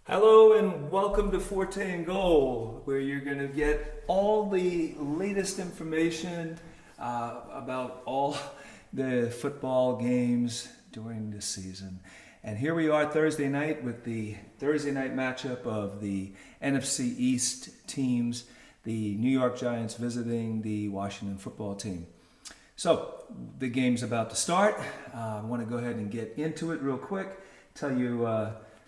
Hello and welcome to Forte and Goal, where you're going to get all the latest information about all the football games during the season. And here we are Thursday night with the Thursday night matchup of the NFC East teams, the New York Giants visiting the Washington football team. So the game's about to start. I want to go ahead and get into it real quick, tell you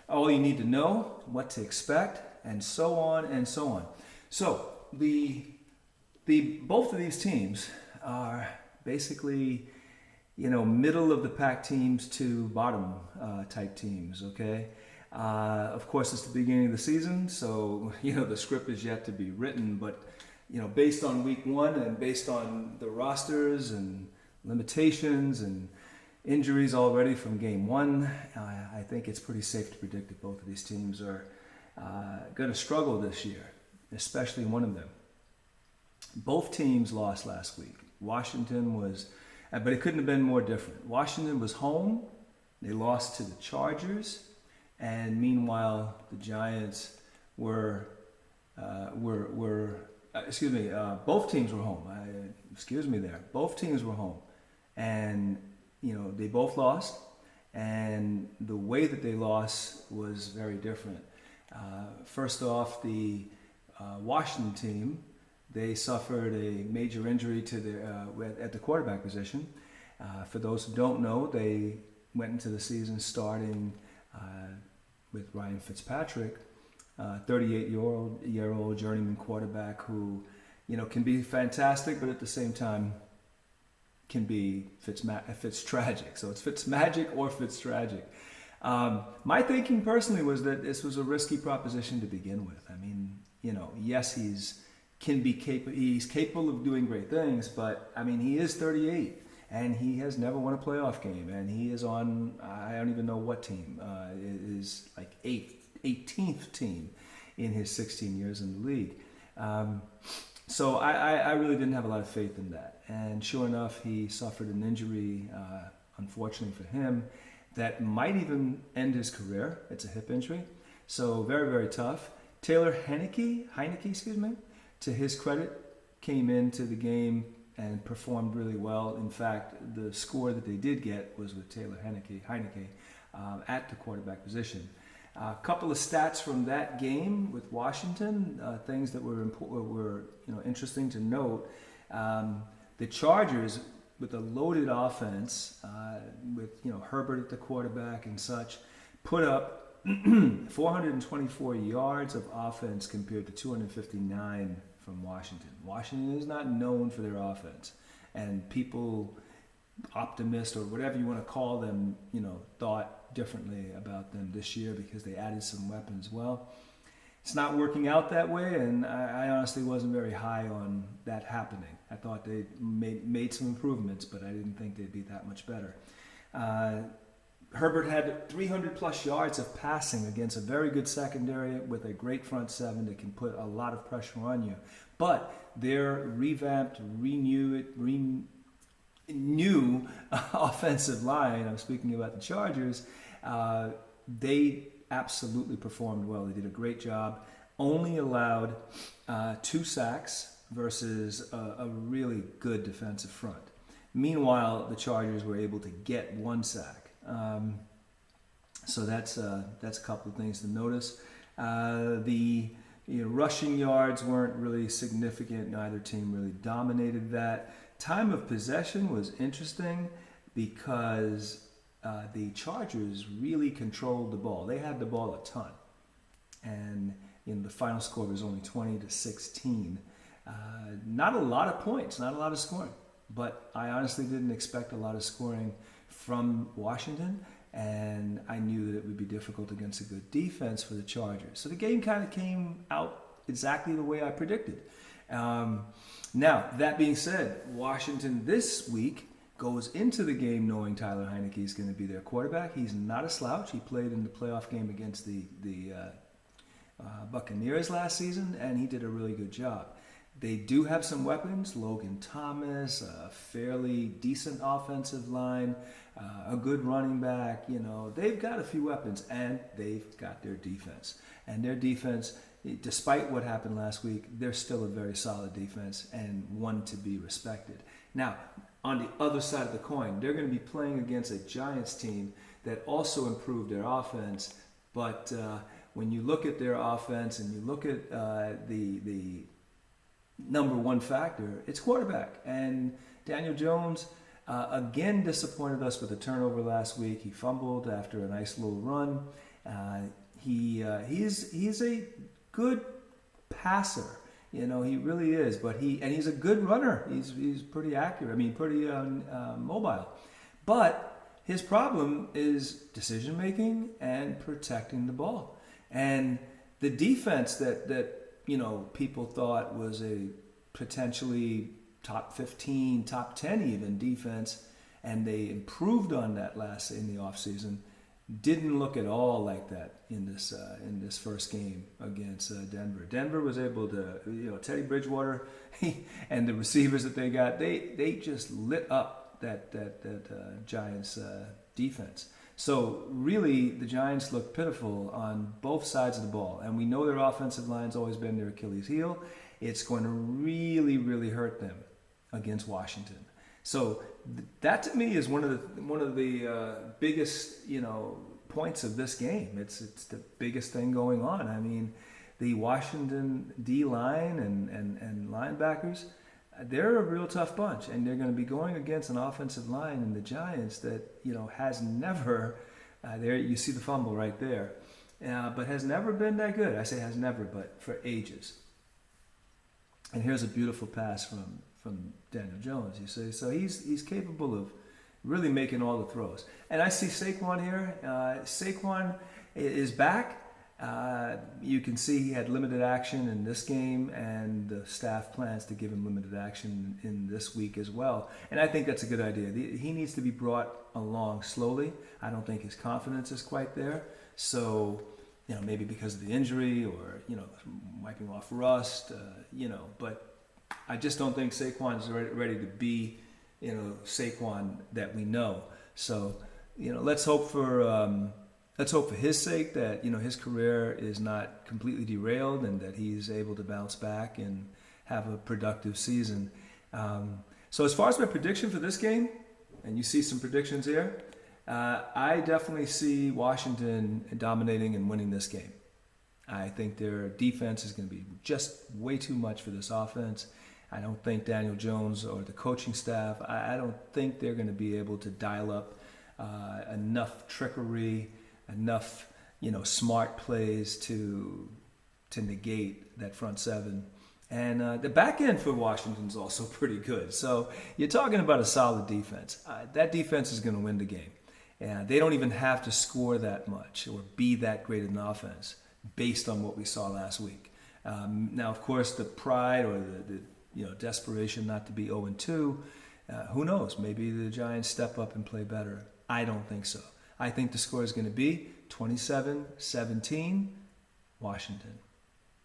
all you need to know, what to expect, and so on and so on. So the both of these teams are basically, middle of the pack teams to bottom type teams. Okay, of course it's the beginning of the season, so the script is yet to be written. But based on week one and based on the rosters and limitations and injuries already from game one, I think it's pretty safe to predict that both of these teams are going to struggle this year, especially one of them. Both teams lost last week. Washington was, but it couldn't have been more different. Washington was home. They lost to the Chargers, and meanwhile the Giants were both teams were home. Both teams were home, and they both lost, and the way that they lost was very different. First off, the Washington team, they suffered a major injury to at the quarterback position. For those who don't know, they went into the season starting with Ryan Fitzpatrick, 38-year-old journeyman quarterback who, can be fantastic, but at the same time can be Fitz-tragic. So it's Fitz-magic or Fitz-tragic. My thinking personally was that this was a risky proposition to begin with. I mean, yes, he's capable of doing great things, but I mean, he is 38 and he has never won a playoff game, and he is on, I don't even know what team, it is like 18th team in his 16 years in the league. So I really didn't have a lot of faith in that. And sure enough, he suffered an injury, unfortunately for him, that might even end his career. It's a hip injury. So very, very tough. Taylor Heineke, to his credit, came into the game and performed really well. In fact, the score that they did get was with Taylor Heineke at the quarterback position. A couple of stats from that game with Washington, things that were interesting to note. The Chargers, with a loaded offense, with Herbert at the quarterback and such, put up 424 yards of offense compared to 259 from Washington. Washington is not known for their offense, and people, optimists or whatever you want to call them, thought differently about them this year because they added some weapons. Well, it's not working out that way, and I honestly wasn't very high on that happening. I thought they made some improvements, but I didn't think they'd be that much better. Herbert had 300 plus yards of passing against a very good secondary with a great front seven that can put a lot of pressure on you. But their revamped, new offensive line, I'm speaking about the Chargers, they absolutely performed well. They did a great job. Only allowed 2 sacks versus a really good defensive front. Meanwhile, the Chargers were able to get 1 sack. So that's a couple of things to notice. The rushing yards weren't really significant. Neither team really dominated that. Time of possession was interesting because the Chargers really controlled the ball. They had the ball a ton, and the final score was only 20-16. Not a lot of points, not a lot of scoring, but I honestly didn't expect a lot of scoring from Washington, and I knew that it would be difficult against a good defense for the Chargers. So the game kind of came out exactly the way I predicted. Now, that being said, Washington this week goes into the game knowing Tyler Heineke is going to be their quarterback. He's not a slouch. He played in the playoff game against the Buccaneers last season, and he did a really good job. They do have some weapons. Logan Thomas, a fairly decent offensive line. a good running back. They've got a few weapons, and they've got their defense. And their defense, despite what happened last week, they're still a very solid defense and one to be respected. Now, on the other side of the coin, they're going to be playing against a Giants team that also improved their offense. But when you look at their offense and you look at the number one factor, it's quarterback. And Daniel Jones again disappointed us with a turnover last week. He fumbled after a nice little run. He's a good passer. He really is. But he's a good runner. He's pretty accurate. Pretty mobile. But his problem is decision making and protecting the ball. And the defense that people thought was a potentially top 15, top 10 even defense, and they improved on that in the offseason, didn't look at all like that in this first game against Denver. Denver was able to, Teddy Bridgewater and the receivers that they got, they just lit up that Giants defense. So really, the Giants look pitiful on both sides of the ball, and we know their offensive line's always been their Achilles heel. It's going to really, really hurt them against Washington. So that to me is one of the biggest points of this game. It's the biggest thing going on. The Washington D line and linebackers, they're a real tough bunch, and they're going to be going against an offensive line in the Giants that has never. There you see the fumble right there, but has never been that good. I say has never, but for ages. And here's a beautiful pass from Daniel Jones. You say so he's capable of really making all the throws. And I see Saquon here. Saquon is back. You can see he had limited action in this game, and the staff plans to give him limited action in this week as well. And I think that's a good idea. He needs to be brought along slowly. I don't think his confidence is quite there. So, maybe because of the injury or, wiping off rust, but I just don't think Saquon is ready to be, Saquon that we know. So, let's hope for his sake that his career is not completely derailed and that he's able to bounce back and have a productive season. So as far as my prediction for this game, and you see some predictions here, I definitely see Washington dominating and winning this game. I think their defense is going to be just way too much for this offense. I don't think Daniel Jones or the coaching staff, I don't think they're going to be able to dial up enough trickery, enough, smart plays to negate that front seven. And the back end for Washington's also pretty good. So you're talking about a solid defense. That defense is going to win the game. And they don't even have to score that much or be that great an offense based on what we saw last week. Now, of course, the pride or the desperation not to be 0-2, who knows? Maybe the Giants step up and play better. I don't think so. I think the score is going to be 27-17, Washington.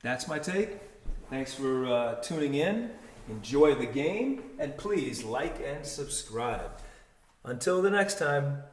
That's my take. Thanks for tuning in. Enjoy the game, and please like and subscribe. Until the next time.